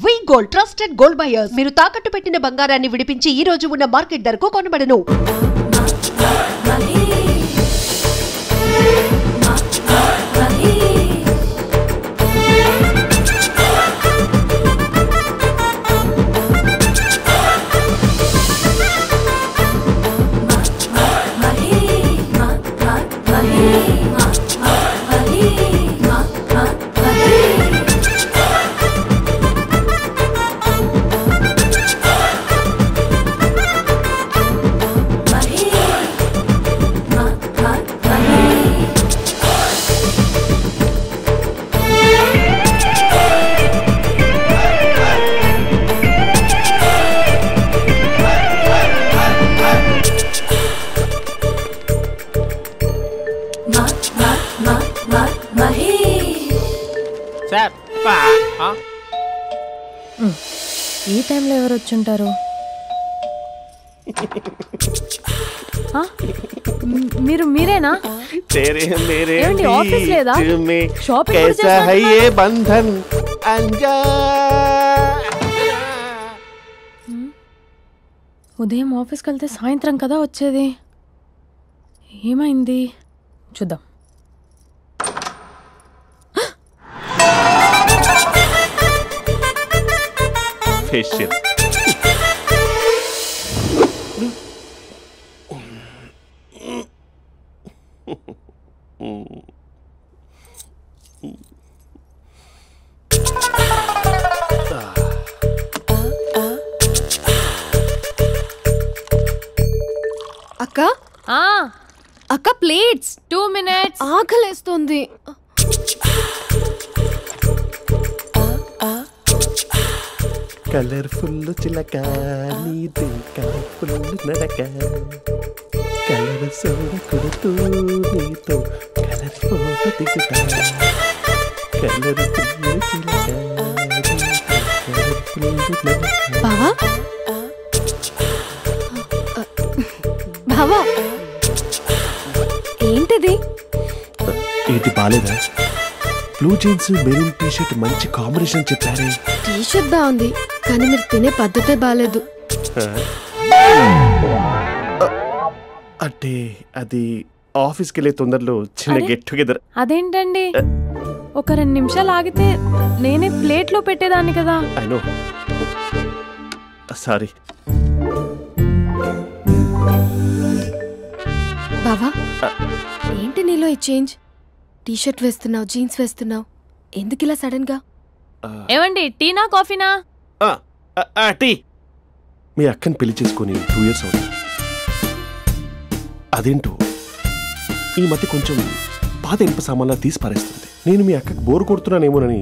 వి gold trusted gold buyers. మీరు తాకట్టు పెట్టిన బంగారాన్ని విడిపించి ఈ రోజు ఉన్న మార్కెట్ ధరకు కొనబడను. ఈ టైంలో ఎవరు వచ్చుంటారు? మీరేనా? ఏమండి ఆఫీస్ లేదా? షాపింగ్ ఉదయం ఆఫీస్కి వెళ్తే సాయంత్రం కదా వచ్చేది. ఏమైంది చూద్దాం. అక్క అక్క ప్లేట్స్ 2 minutes ఆకలేస్తుంది. కలర్ఫుల్ చిలక నీదే కలర్ఫుల్ నడక కలర్ సోడ కొడుతూ నీతో కలర్ ఫోటో దిగుతా కలర్ఫుల్ చిలక బావా బావా ఏంటిది? ఏంటి బాలేదా? బ్లూ జీన్స్ మెరూన్ టీషర్ట్ మంచి కాంబినేషన్ చెప్పారే. టీషర్ట్ బాగుంది కానీ మీరు తినే పద్ధతే బాలేదు. అంటే అది ఆఫీస్కి వెళ్ళే తొందరలో చిన్న గెట్ టుగెదర్. అదేంటండి ఒక 2 నిమిషాలు ఆగితే నేనే ప్లేట్లో పెట్టేదాన్ని కదా. I know sorry. బావా ఏంటి నీలో ఈ చేంజ్? టీషర్ట్ వేస్తున్నావు, జీన్స్ వేస్తున్నావు, ఎందుకు ఇలా సడన్ గా? ఏమండి టీనా కాఫీనా? టీ. మీ అక్కని పెళ్లి చేసుకొని 2 years అవుతుంది. అదేంటో ఈ మధ్య కొంచెం పాత ఇనుప సామాన్లా తీసి పారేస్తుంది. నేను మీ అక్కకి బోర్ కొడుతున్నానేమోనని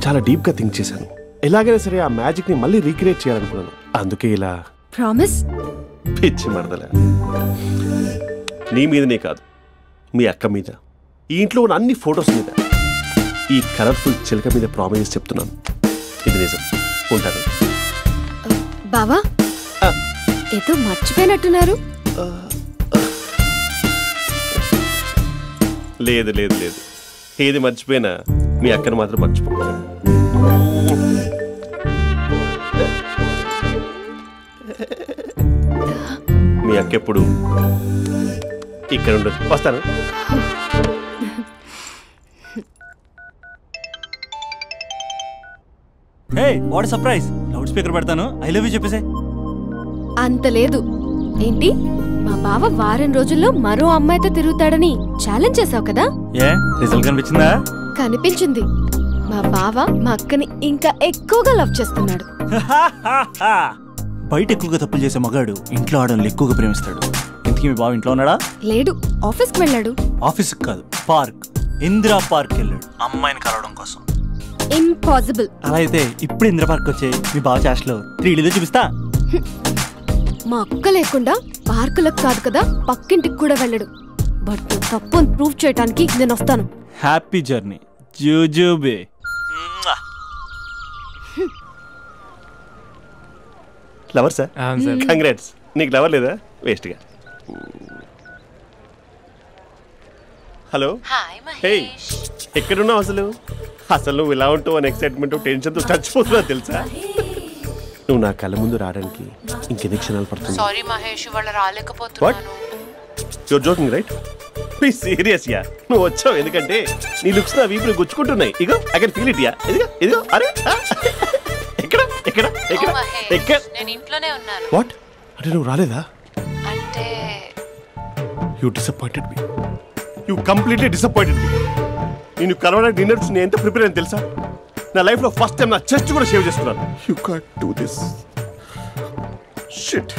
చాలా డీప్ గా థింక్ చేశాను. ఎలాగైనా సరే ఆ మ్యాజిక్ ని మళ్ళీ రీక్రియేట్ చేయాలనుకున్నాను. అందుకే ఇలా. ప్రామిస్? పిచ్చి మరదలా, నీ మీదనే కాదు మీ అక్క మీద, ఈ ఇంట్లో ఉన్న అన్ని ఫొటోస్ మీద, ఈ కలర్ఫుల్ చిలక మీద ప్రామిస్ చెప్తున్నాను. ఇది నిజం. ఉంటాను. బావా ఏదో మర్చిపోయినట్టున్నారు. లేదు లేదు లేదు, ఏది మర్చిపోయినా మీ అక్కను మాత్రం మర్చిపో. మీ అక్క ఎప్పుడు ఇక్కడ ఉండదు. వస్తాను. Hey what surprise. Loud speaker పెడతాను, ఐ లవ్ యూ చెప్పేసే. అంత లేదు. ఏంటి మా బావ వారం రోజుల్లో మరో అమ్మాయితో తిరుగుతాడని ఛాలెంజ్ చేసావు కదా? ఏ రిజల్ట్ కనిపించిందా? కనిపించింది. మా బావ మా అక్కని ఇంకా ఎక్కువగా లవ్ చేస్తున్నాడు. బయట ఎక్కువగా తప్పులు చేసే మగాడు ఇంట్లో ఆడవాళ్ళని ఎక్కువగా ప్రేమిస్తాడు. ఇంతకీ మీ బావ ఇంట్లో ఉన్నాడా? లేడు, ఆఫీస్కి వెళ్ళాడు. ఆఫీస్కి కాదు, పార్క్, ఇందిరా పార్క్ వెళ్ళాడు అమ్మాయిని కలవడం కోసం. ఇంపాసిబుల్. అలా అయితే ఇప్పుడు ఇందిరా పార్క్ వచ్చే మీ బావ చాష్లో 3Dలో చూపిస్తా. మా అక్క లేకుండా పార్కులకు కాదు కదా పక్కింటికి కూడా వెళ్ళడు. బట్ తప్పు ప్రూవ్ చేయడానికి నేను వస్తాను. హ్యాపీ జర్నీ జూజూబే. Lover sir? కంగ్రాట్స్. నీకు లవర్ లేదా? వేస్ట్గా. హలో. హే ఎక్కడున్నావు అసలు? అసలు నువ్వు ఇలా ఉంటావు అని ఎక్సైట్మెంట్ టెన్షన్తో చచ్చిపోతున్నా తెలుసా. నువ్వు నా కళ్ళ ముందు రావడానికి ఇంకెన్ని క్షణాలు పడుతుంది. సారీ మహేష్, వాళ్ళు రాలేకపోతున్నాను. Your joking right? Please serious ya. నువ్వు వచ్చావు ఎందుకంటే నీ లుక్స్ నా వీపులు గుచ్చుకుంటున్నాయి. ఇగో I can feel it ya. ఇదిగో ఇదిగో. అరే ఎక్కడ ఎక్కడ ఎక్కడ ఎక్కడ? నేను ఇంట్లోనే ఉన్నాను. వాట్ అంటే నువ్వు రాలేదా? అంటే you disappointed me. You completely disappointed me. నేను కలవడానికి డిన్నర్స్ నేను ఎంత ప్రిపేర్ అని తెలుసా? నా లైఫ్లో ఫస్ట్ టైం నా చెస్ట్ కూడా షేవ్ చేసుకున్నాను. You can't do this shit.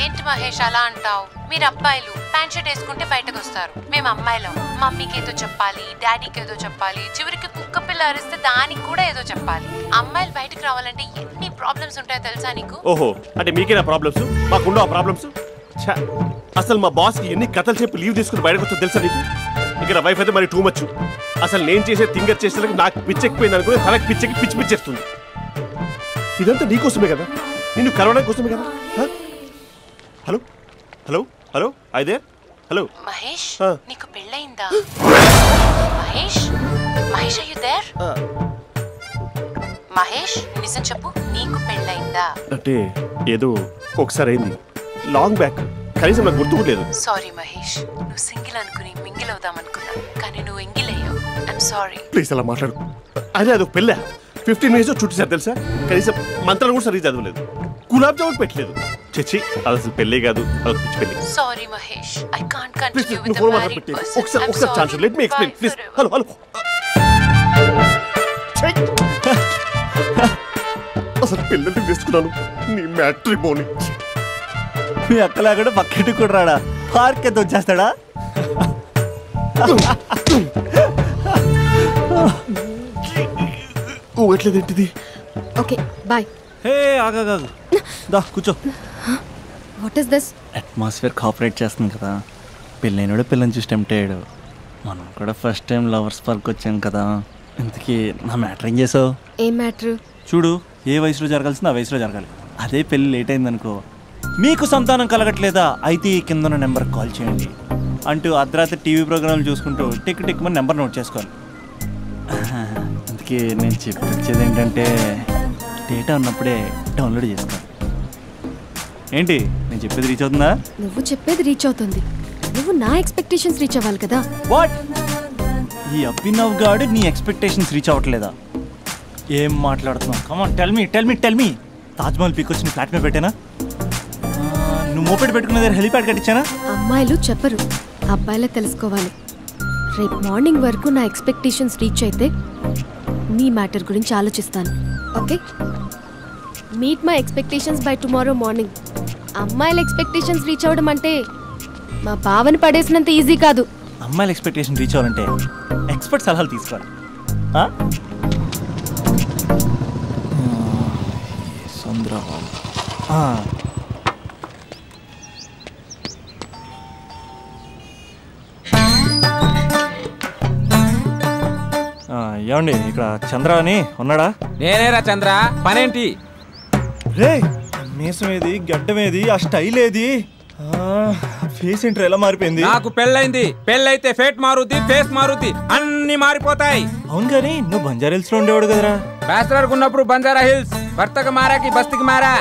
ఏంటి మహేష్ అలా అంటావు? మీరు అబ్బాయిలు ప్యాంట్ షర్ట్ వేసుకుంటే బయటకు వస్తారు. మేము అమ్మాయిలం మమ్మీకి ఏదో చెప్పాలి, డాడీకి ఏదో చెప్పాలి, చివరికి కుక్క పిల్ల అరిస్తే దానికి కూడా ఏదో చెప్పాలి. అమ్మాయిలు బయటకు రావాలంటే ఎన్ని ప్రాబ్లమ్స్ ఉంటాయో తెలుసా నీకు? ఓహో, అంటే మీకేనా ప్రాబ్లమ్స్? మాకుండవు ఆ ప్రాబ్లమ్స్. అసలు మా బాస్కి ఎన్ని కథలు చెప్పి లీవ్ తీసుకుని బయటకు వచ్చో తెలుసా నీకు? ఇక్కడ వైఫ్ అయితే మరి టూ మచ్. అసలు నేను చేసే థింగర్ చేసేందుకు నాకు పిచ్చెక్కిపోయింది అనుకుని తనకు పిచ్చెక్కి పిచ్చి పిచ్చేస్తుంది. ఇదంతా నీకోసమే కదా, నిన్ను కలవడం కోసమే కదా. హలో హలో హలో అయితే హలో మహేష్, నీకు పెళ్ళయిందా? Mahesh Mahesh are you there? Mahesh నిజం చెప్పు, నీకు పెళ్ళయిందా? అంటే ఏదో ఒకసారి అయింది, లాంగ్ బ్యాక్, కనీసం నాకు గుర్తుకోలేదు. సారీ మహేష్, నువ్వు సింగిల్ అనుకుని మింగిల్ అవుదాం అనుకున్నా, కానీ నువ్వు ఎంగిల్ అయ్యావు. I'm sorry. ప్లీజ్ అలా మాట్లాడు. అదే అదొక పెళ్ళా, 15 minutes చుట్టేసారు తెలుసా. కనీసం మంత్రాలు కూడా సరిగ్గా చదవలేదు, గులాబ్ జామున్ పెట్టలేదు. చచ్చి, అది అసలు పెళ్ళే కాదు, అదొక పిచ్చి పెళ్ళి. Sorry Mahesh, I can't continue with the phone married మాట్లాడి పర్సన్. ఒకసారి chance let me explain please. Hello hello. అసలు పెళ్ళంటే తీసుకున్నాను నీ మ్యాట్రిమోని. మీ అక్కలాగడ పక్కింటి కూడా రాడా, పార్క్ ఎంత వచ్చేస్తాడా? ఎట్లేదేంటిది? Okay bye. హే ఆగా దా కూర్చో. What is this? Atmosphere cooperate చేస్తుంది కదా. పెళ్ళైనడు పిల్లని చూసి టెంప్ట్ అయ్యాడు. మనం కూడా ఫస్ట్ టైం లవర్స్ పార్క్ వచ్చాం కదా. ఇంతకీ నా మ్యాటర్ ఏం చేసావు? ఏం మ్యాటర్? చూడు, ఏ వయసులో జరగాల్సిందో ఆ వయసులో జరగాలి. అదే పెళ్ళి లేట్ అయిందనుకో, మీకు సంతానం కలగట్లేదా అయితే ఈ కింద నెంబర్కి కాల్ చేయండి అంటూ అర్ధరాత్రి టీవీ ప్రోగ్రాంలు చూసుకుంటూ టిక్ టిక్ మన నెంబర్ నోట్ చేసుకోవాలి. అందుకే నేను చెప్పేది ఏంటంటే డేటా ఉన్నప్పుడే డౌన్లోడ్ చేసుకోవాలి. ఏంటి నేను చెప్పేది రీచ్ అవుతుందా? నువ్వు చెప్పేది రీచ్ అవుతుంది, నువ్వు నా ఎక్స్పెక్టేషన్స్ రీచ్ అవ్వాలి కదా. వాట్? ఈ అభినవ్ గాడు నీ ఎక్స్పెక్టేషన్స్ రీచ్ అవ్వట్లేదా? ఏం మాట్లాడుతున్నావు? Come on tell me. Taj Mahal peak వచ్చి నీ ఫ్లాట్ మీద పెట్టానా? నువ్వు మోపెట్ పెట్టుకునే దగ్గర హెలిప్యాడ్ కట్టించానా? అమ్మాయిలు చెప్పరు, అబ్బాయిలే తెలుసుకోవాలి. రేపు మార్నింగ్ వరకు నా ఎక్స్పెక్టేషన్స్ రీచ్ అయితే నీ మ్యాటర్ గురించి ఆలోచిస్తాను. Okay, meet my expectations by tomorrow morning. అమ్మాయిల ఎక్స్పెక్టేషన్స్ రీచ్ అవ్వడం అంటే మా బావని పడేసినంత ఈజీ కాదు. అమ్మాయిల ఎక్స్పెక్టేషన్ రీచ్ అవ్వాలంటే ఎక్స్పర్ట్ సలహాలు తీసుకోవాలి. ఏమండి, ఇక్కడ చంద్ర అని ఉన్నాడా? నేనేరా చంద్ర, పనేంటి? రే, మీసం ఏది, గడ్డం ఏది, ఆ స్టైల్ ఏది, ఫేస్ ఏంట్రా ఎలా మారిపోయింది? నాకు పెళ్ళైంది, పెళ్ళైతే ఫేట్ మారుద్ది, ఫేస్ మారుద్ది, అన్ని మారిపోతాయి. అవును కానీ నువ్వు బంజారా హిల్స్ లో ఉండేవాడు కదరా. బ్యాచిలర్ ఉన్నప్పుడు బంజారా హిల్స్, భర్తకు మారాకి బస్తికి మారా.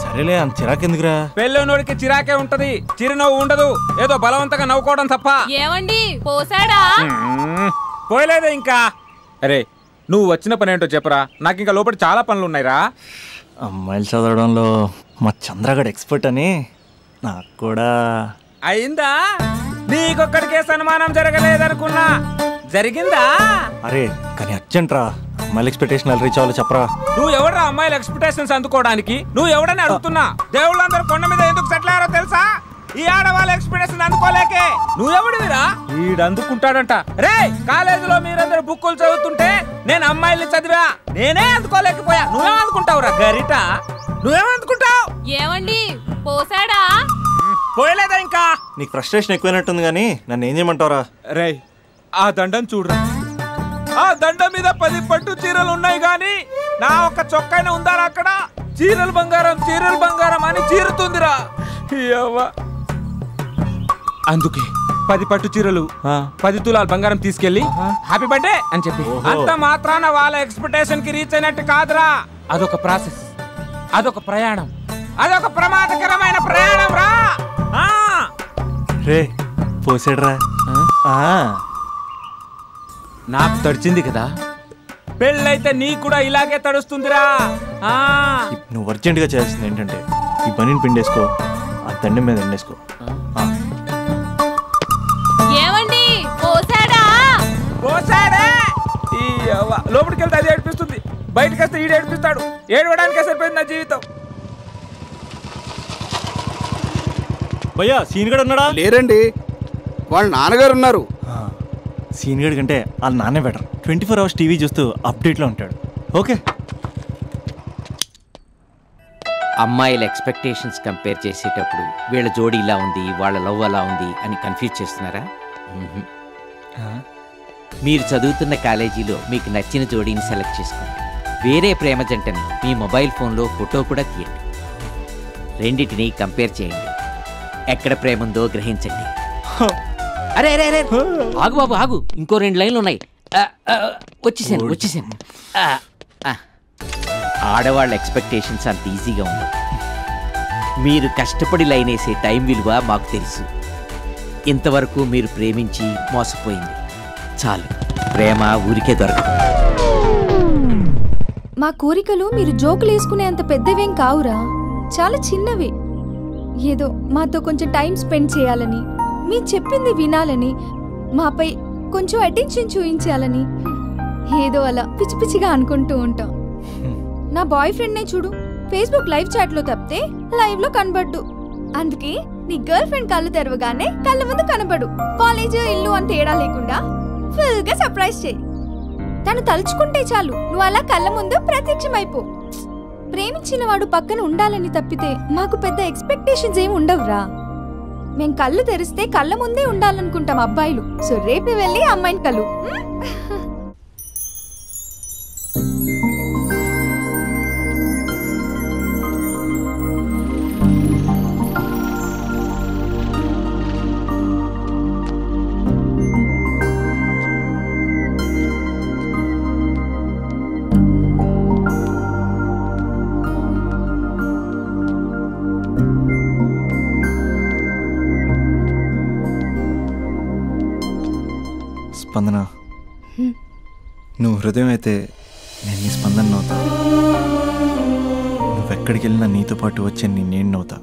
సరేలే, అంత చిరాకెందుకురా? పెళ్ళోనోడికి చిరాకే ఉంటది, చిరునవ్వు ఉండదు, ఏదో బలవంతంగా నవ్వుకోవడం తప్ప. ఏమండి పోసాడా? పోయలేదే ఇంకా. అరే నువ్వు వచ్చిన పని ఏంటో చెప్పరా, నాకు ఇంకా లోపల చాలా పనులు ఉన్నాయిరా. అమ్మాయిలు చదవడంలో మా చంద్రగడ్ ఎక్స్పర్ట్ అని నాకు కూడా అయిందా? నీకొక్కడికే సన్మానం జరగలేదనుకున్నా, జరిగిందా? అరే కానీ అర్జెంట్ రా, అమ్మాయిల ఎక్స్పెక్టేషన్ రీచ్ అవ్వాలి చెప్పరా. నువ్వు ఎవడరా అమ్మాయిల ఎక్స్పెక్టేషన్స్ అందుకోవడానికి? నువ్వు ఎవడని అడుగుతున్నా. దేవుళ్ళందరూ కొండ మీద ఎందుకు సెటిల్ అయ్యారో తెలుసా? ఈ ఆడవాళ్ళ ఎక్స్పెక్టేషన్ అందుకోలేకే. నువ్వెవడివిరా? వీడు అందుకుంటాడంట. రే, కాలేజీలో మీరందరూ బుక్కులు చదువుతుంటే నేను అమ్మాయిల్ని చదివా, నేనే అందుకోలేకపోయా. నువ్వేమనుకుంటావురా గరిట? నువ్వేమనుకుంటావు? ఏమండి పోసాడా? పోయలేదా ఇంకా? నీకు ఫ్రస్ట్రేషన్ ఎక్కువైనట్టుంది కానీ నన్ను ఏం చేయమంటావురా? రే, ఆ దండం చూడరా. ఆ దండం మీద 10 పట్టు చీరలు ఉన్నాయి గాని నా ఒక్క చొక్కాయిన ఉందారా అక్కడ? చీరలు బంగారం అని చీరుతుందిరా. అందుకే 10 పట్టు చీరలు 10 తులాలు బంగారం తీసుకెళ్లి హ్యాపీ బర్త్డే అని చెప్పి. అంత మాత్రాన వాళ్ళ ఎక్స్పెక్టేషన్ కి రీచ్ అయినట్టు కాదురా. అదొక ప్రాసెస్, అదొక ప్రయాణం, అదొక ప్రమాదకరమైన ప్రయాణం రా. రే పోసాడ్రా. నాకు తడిచింది కదా, పెళ్ళైతే నీ కూడా ఇలాగే తడుస్తుందిరా. నువ్వు అర్జెంటుగా చేయాల్సింది ఏంటంటే ఈ పనిని పిండేసుకో, ఆ దండం మీద ఎండేసుకో. ఏమండి పోసాడా? పోసాడే. ఈ లోపలికి వెళ్తే అది ఏడిపిస్తుంది, బయటకు వస్తే ఈడు ఏడిపిస్తాడు. ఏడవడానికే సరిపోయింది నా జీవితం. భయ్యా సీన్ గడు ఉన్నాడా? లేరండి, వాళ్ళ నాన్నగారు ఉన్నారు. సీన్ గడి కంటే వాళ్ళ నాన్నే బెటర్. 24 hours టీవీ చూస్తూ అప్డేట్లో ఉంటాడు. ఓకే. అమ్మాయిల ఎక్స్పెక్టేషన్స్ కంపేర్ చేసేటప్పుడు వీళ్ళ జోడి ఇలా ఉంది, వాళ్ళ లవ్ అలా ఉంది అని కన్ఫ్యూజ్ చేస్తున్నారా? మీరు చదువుతున్న కాలేజీలో మీకు నచ్చిన జోడీని సెలెక్ట్ చేసుకోండి. వేరే ప్రేమ జంటని మీ మొబైల్ ఫోన్లో ఫోటో కూడా తీయండి. రెండింటిని కంపేర్ చేయండి. ఎక్కడ ప్రేమ ఉందో గ్రహించండి. అరే అరే అరే ఆగు బాబు ఆగు, ఇంకో 2 లైన్లు ఉన్నాయి. వచ్చేసాను. ఆడవాళ్ళ ఎక్స్పెక్టేషన్స్ అంత ఈజీగా ఉండవు. మీరు కష్టపడి లైన్ వేసే టైం విలువ మాకు తెలుసు. ఇంతవరకు మీరు ప్రేమించి మోసపోయింది చాలు. ప్రేమ ఊరికే దొరకదు. మా కోరికలు మీరు జోకులు వేసుకునేంత పెద్దవేం కావురా, చాలా చిన్నవి. ఏదో మాతో కొంచెం టైం స్పెండ్ చేయాలని, మీ చెప్పింది వినాలని, మాపై కొంచెం అటెన్షన్ చూపించాలని ఏదో అలా పిచ్చి పిచ్చిగా అనుకుంటూ ఉంటాం. నా బాయ్ ఫ్రెండ్నే చూడు, ఫేస్బుక్ లైవ్ చాట్లో తప్పితే లైవ్ లో కనబడ్డు. అందుకే నీ గర్ల్ ఫ్రెండ్ కళ్ళు తెరవగానే కళ్ళ ముందు కనబడు. కాలేజ్ ఇల్లు అని తేడా లేకుండా ఫుల్ గా సర్ప్రైజ్ చేయి. తను తలుచుకుంటే చాలు నువ్వు అలా కళ్ళ ముందు ప్రత్యక్షమైపో. ప్రేమించిన వాడు పక్కన ఉండాలని తప్పితే మాకు పెద్ద ఎక్స్పెక్టేషన్స్ ఏమి ఉండవురా. మేం కళ్ళు తెరిస్తే కళ్ళ ముందే ఉండాలనుకుంటాం అబ్బాయిలు. సో రేపు వెళ్ళి అమ్మాయిని కలు. స్పందన, నువ్వు హృదయం అయితే నేను నీ స్పందన నవ్వుతా. నువ్వెక్కడికి వెళ్ళినా నీతో పాటు వచ్చే నేను నవ్వుతా.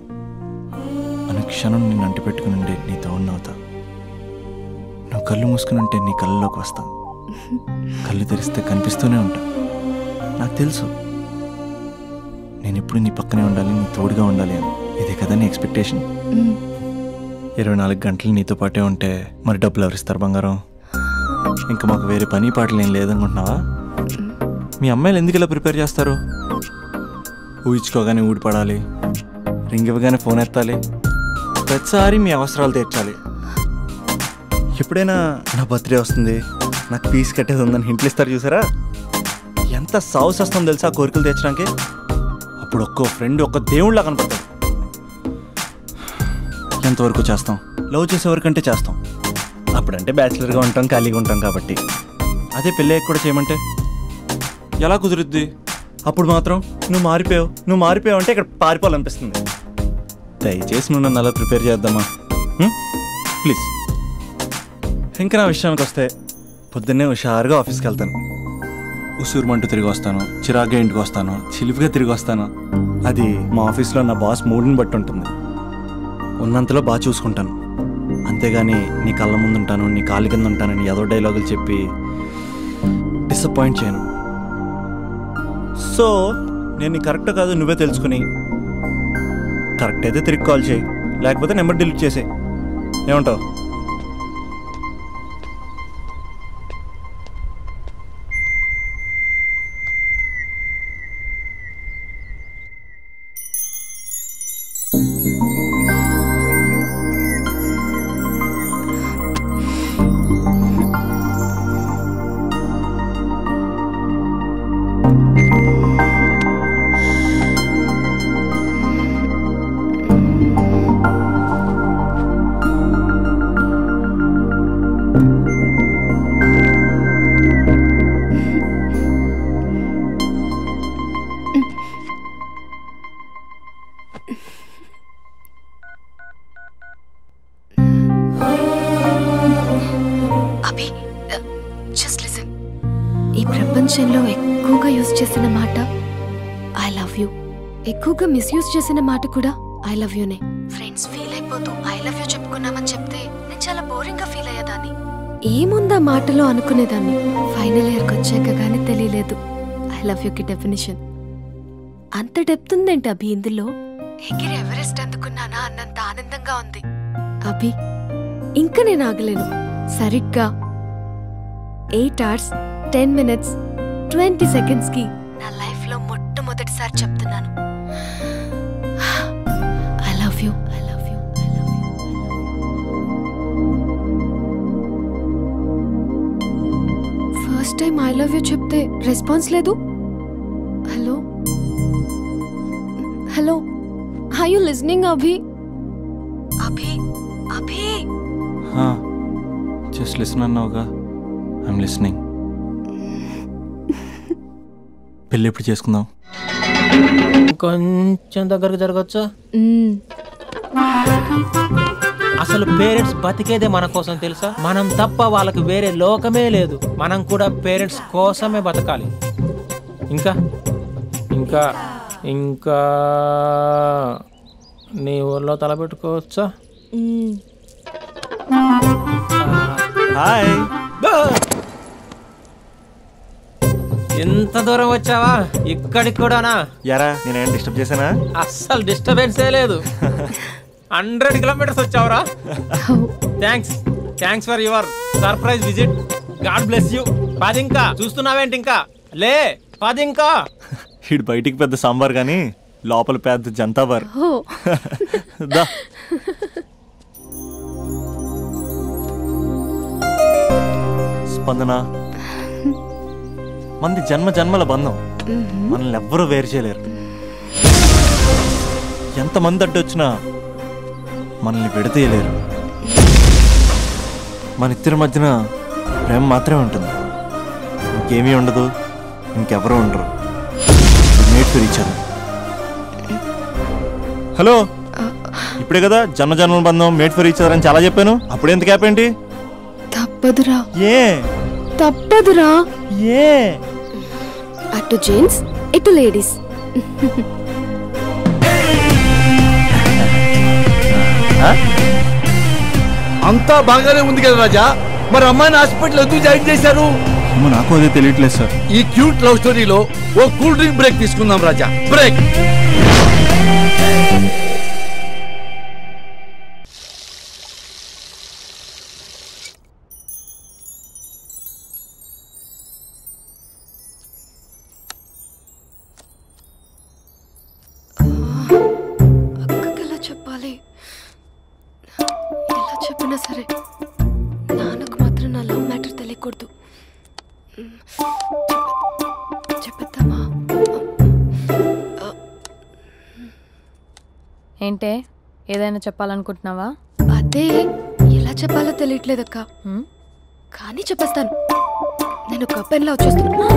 అనుక్షణం నిన్ను అంటి పెట్టుకుని ఉండే నీ తోడు నవ్వుతా. నువ్వు కళ్ళు మూసుకుని ఉంటే నీ కళ్ళలోకి వస్తా. కళ్ళు తెరిస్తే కనిపిస్తూనే ఉంటా. నాకు తెలుసు నేను ఎప్పుడు నీ పక్కనే ఉండాలి, నీ తోడుగా ఉండాలి అని. ఇదే కదా నీ ఎక్స్పెక్టేషన్? 24 గంటలు నీతో పాటే ఉంటే మరి డబ్బులు ఎవరిస్తారు బంగారం? ఇంకా మాకు వేరే పని పాటలు ఏం లేదనుకుంటున్నావా? మీ అమ్మాయిలు ఎందుకు ఇలా ప్రిపేర్ చేస్తారు? ఊహించుకోగానే ఊడిపడాలి, రింగ్ ఇవ్వగానే ఫోన్ ఎత్తాలి, ప్రతిసారి మీ అవసరాలు తీర్చాలి. ఎప్పుడైనా నా బర్త్డే వస్తుంది, నాకు ఫీజు కట్టేది ఉందని హింట్లు ఇస్తారు చూసారా? ఎంత సాహసం వస్తుందో తెలుసా కోరికలు తీర్చడానికి. అప్పుడు ఒక్కో ఫ్రెండ్ ఒక్క దేవుళ్ళ కనపడతాడు. ఎంతవరకు చేస్తాం? లవ్ చేసేవరకంటే చేస్తాం. అప్పుడంటే బ్యాచిలర్గా ఉంటాం, ఖాళీగా ఉంటాం కాబట్టి. అదే పెళ్ళి కూడా చేయమంటే ఎలా కుదురుద్ది? అప్పుడు మాత్రం నువ్వు మారిపోయావు అంటే ఇక్కడ పారిపోవాలనిపిస్తుంది. దయచేసి నువ్వు నన్ను అలా ప్రిపేర్ చేద్దామా ప్లీజ్. ఇంకా నా విషయానికి వస్తే పొద్దున్నే హుషారుగా ఆఫీస్కి వెళ్తాను. ఉసూరుమంటూ తిరిగి వస్తాను, చిరాగ్గా ఇంటికి వస్తాను, చిలిపిగా తిరిగి వస్తాను. అది మా ఆఫీస్లో నా బాస్ మూడ్ని బట్టి ఉంటుంది. ఉన్నంతలో బాగా చూసుకుంటాను, అంతేగాని నీ కళ్ళ ముందు ఉంటాను, నీ కాళ్ళ కింద ఉంటానని ఏదో డైలాగులు చెప్పి డిసప్పాయింట్ చేయను. సో నేను నీ కరెక్ట్ కాదు నువ్వే తెలుసుకుని కరెక్ట్ అయితే తిరిగి కాల్ చేయి, లేకపోతే నెంబర్ డిలీట్ చేసేయి. ఏమంటావు? కన్వర్జేషన్లో ఎక్కువగా యూజ్ చేసిన మాట ఐ లవ్ యూ, ఎక్కువగా మిస్యూజ్ చేసిన మాట కూడా ఐ లవ్ యూనే. ఫ్రెండ్స్ ఫీల్ అయిపోతూ ఐ లవ్ యూ చెప్పుకున్నామని చెప్తే నేను చాలా బోరింగ్ గా ఫీల్ అయ్యేదాన్ని. ఏముందా మాటలో అనుకునేదాన్ని. ఫైనల్ ఇయర్కి వచ్చాక కానీ తెలియలేదు ఐ లవ్ యూకి డెఫినేషన్. అంత డెప్త్ ఉందేంటి అభి ఇందులో? ఎగిరి ఎవరెస్ట్ అందుకున్నానా అన్నంత ఆనందంగా ఉంది అభి. ఇంకా నేను ఆగలేను. సరిగ్గా 8 hours 10 minutes 20 seconds కి నా లైఫ్ లో మొట్టమొదటిసారి చెప్తున్నాను I love you, I love you, I love you. First time I love you చెప్తే రెస్పాన్స్ లేదు. Hello hello, are you listening Abhi? Abhi Abhi just listen అన్నావుగా. I'm listening. పెళ్ళి ఎప్పుడు చేసుకుందాం? కొంచెం దగ్గరకు జరగచ్చా? అసలు పేరెంట్స్ బతికేదే మన కోసం తెలుసా? మనం తప్ప వాళ్ళకి వేరే లోకమే లేదు. మనం కూడా పేరెంట్స్ కోసమే బతకాలి. ఇంకా ఇంకా ఇంకా నీ ఊళ్ళో తలపెట్టుకోవచ్చా? హాయ్. ఎంత దూరం వచ్చావా? ఇక్కడికి కూడానా? యారా నేనేం డిస్టర్బ్ చేశానా? అస్సలు డిస్టర్బెన్సే లేదు. 100 kilometers వచ్చావురా. Thanks for your surprise visit. God bless you. పదింకా చూస్తున్నావేంటి? ఇంకా లే పదింకా. ఇటు బయటికి పెద్ద సాంబార్ కానీ లోపల పెద్ద జంతాబార్. దా స్పందన, మంది జన్మ జన్మల బంధం. మనల్ని ఎవ్వరూ వేరు చేయలేరు. ఎంతమంది అడ్డొచ్చినా మనల్ని విడతీయలేరు. మన ఇద్దరి మధ్యన ప్రేమ మాత్రమే ఉంటుంది. ఇంకేమీ ఉండదు, ఇంకెవరూ ఉండరు. Made for each other. Hello, ఇప్పుడే కదా జన్మ జన్మల బంధం, మేట్ ఫర్ ఈచ్ అదర్ అని చాలా చెప్పాను. అప్పుడే ఎంత గ్యాప్ ఏంటి? తప్పదురా. ఏ తప్పదురా? ఏ అటు జెంట్స్ ఇటు లేడీస్. అంతా బాగానే ఉంది కదా రాజా, మరి అమ్మాయిని హాస్పిటల్ ఎందుకు జాయిన్ చేశారు? నాకు అదే తెలియట్లేదు సార్. ఈ క్యూట్ లవ్ స్టోరీలో ఓ కూల్ డ్రింక్ బ్రేక్ తీసుకుందాం రాజా. బ్రేక్. అక్కకి ఎలా చెప్పాలి? ఎలా చెప్పినా సరే నాన్నకు మాత్రం నా లవ్ మ్యాటర్ తెలియకూడదు. చెప్పేద్దామా? ఏంటే, ఏదైనా చెప్పాలనుకుంటున్నావా? అదే ఎలా చెప్పాలో తెలియట్లేదక్క. కానీ చెప్పేస్తాను. నేను ఒక అబ్బాయిని లవ్ చేస్తున్నా.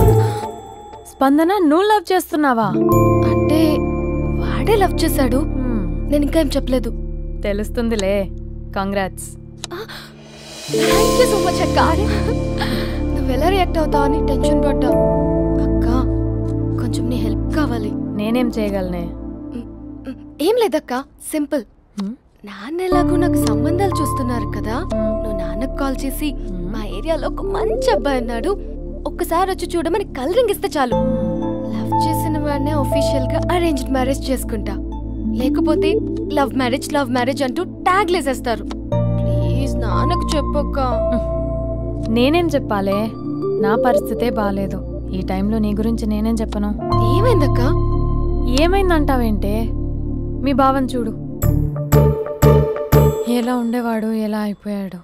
స్పందన, నువ్వు లవ్ చేస్తున్నావా? అంటే వాడే లవ్ చేశాడు. నేను ఇంకా ఏం చెప్పలేదు. తెలుస్తుందిలే. Congrats. Thank you so much అక్క. నువ్వు ఎలా రియాక్ట్ అవుతావు అని టెన్షన్ పడ్డా. అక్క, కొంచెం నీ హెల్ప్ కావాలి. నేనేం చేయగలనే? ఏం లేదక్క, సింపుల్. నాన్న ఎలాగో నాకు సంబంధాలు చూస్తున్నారు కదా, నువ్వు నాన్నకు కాల్ చేసి మా ఏరియాలో ఒక మంచి అబ్బాయి అన్నాడు, ఒక్కసారి వచ్చి చూడమని కలరింగ్ ఇస్తే చాలు. లవ్ చేసిన వాడినే ఒఫీషియల్ గా అరేంజ్డ్ మ్యారేజ్ చేసుకుంటా. లేకపోతే లవ్ మ్యారేజ్ అంటూ ట్యాగ్ లేసేస్తారు. ప్లీజ్ నాన్నకు చెప్పక్క. నేనేం చెప్పాలే? నా పరిస్థితే బాలేదు. ఈ టైంలో నీ గురించి నేనేం చెప్పను. ఏమైందక్క? ఏమైందంటావేంటే? మీ భావం చూడు, ఎలా ఉండేవాడు, ఎలా అయిపోయాడు.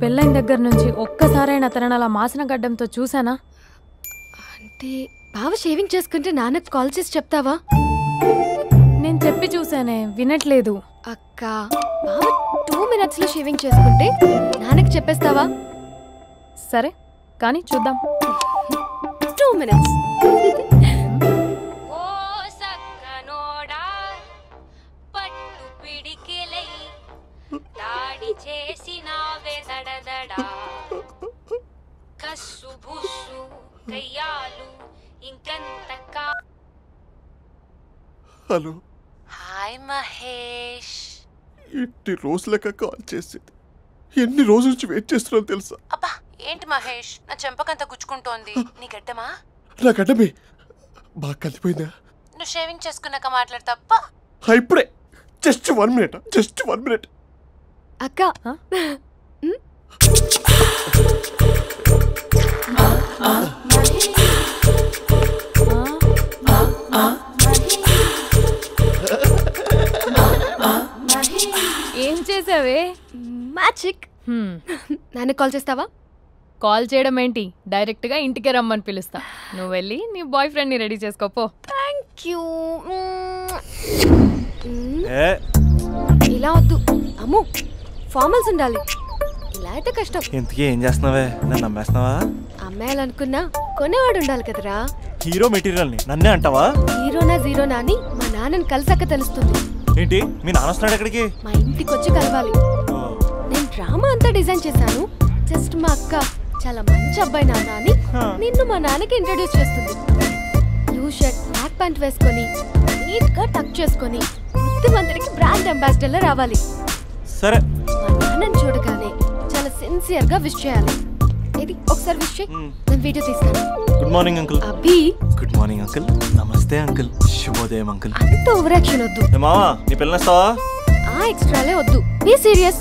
పెళ్ళైన దగ్గర నుంచి ఒక్కసారైనా తనని అలా మాసిన గడ్డంతో చూసానా? అంటే బావ షేవింగ్ చేసుకుంటే నాన్నకు కాల్ చేసి చెప్తావా? నేను చెప్పి చూసానే, వినట్లేదు. అక్క, బావ 2 minutes లో షేవింగ్ చేసుకుంటే నాన్నకి చెప్పేస్తావా? సరే కానీ చూద్దాం. 2 minutes. కస్సు బుస్సు కయ్యాలు హలో. హాయ్ మహేష్. ఎన్ని రోజులక కాల్ చేసేది, ఎన్ని రోజుల నుంచి వెయిట్ చేస్తున్నావు తెలుసా? అబ్బా ఏంటి మహేష్, నా చెంపకంత గుచ్చుకుంటోంది. నీ గడ్డమా? నా గడ్డమే బాగా కలిపోయిందా? నువ్వు షేవింగ్ చేసుకున్నాక మాట్లాడు తప్ప. ఇప్పుడే జస్ట్ 1 మినిట్. అక్క ఏం చేసావే? మ్యాజిక్. నాన్న కాల్ చేస్తావా? కాల్ చేయడం ఏంటి, డైరెక్ట్గా ఇంటికే రమ్మని పిలుస్తా. నువ్వు వెళ్ళి నీ బాయ్ ఫ్రెండ్ని రెడీ చేసుకోపో. Thank you. ఇలా వద్దు అమ్ము, ఫార్మల్స్ ఉండాలి. ఇలా అయితే కష్టం. ఇంతకీ ఏం చేస్తున్నావే? నన్ను నమ్మేస్తున్నావా? అమ్మాయాలనుకున్నా కొనేవాడు ఉండాలి కదరా. హీరో మెటీరియల్ని నన్నే అంటావా? హీరోనా జీరోనా అని మా నాన్నని కలిసాక తెలుస్తుంది. ఏంటి మీ నాన్న వస్తున్నాడు ఎక్కడికి? మా ఇంటికి వచ్చి కలవాలి. నేను డ్రామా అంతా డిజైన్ చేశాను. జస్ట్ మా అక్క చాలా మంచి అబ్బాయి నాన్న అని నిన్ను మా నాన్నకి ఇంట్రడ్యూస్ చేస్తుంది. బ్లూ షర్ట్ బ్లాక్ ప్యాంట్ వేసుకొని నీట్ గా టక్ చేసుకొని బుద్ధిమంతుడికి బ్రాండ్ అంబాసిడర్ రావాలి. సరే. మా నాన్నని చూడగానే చాలా సిన్సియర్ గా విష్ చేయాలి. ఇది ఒకసారి విష్ చేయి, నేను వీడియో తీస్తాను. Good morning uncle. అబ్బి గుడ్ మార్నింగ్ అంకుల్. నమస్తే అంకుల్. శుభోదయం అంకుల్. అంత ఓవర్ యాక్షన్ వద్దు. మావా నీ పిల్లనిస్తావా? ఆ ఎక్స్ట్రాలే వద్దు. Be serious.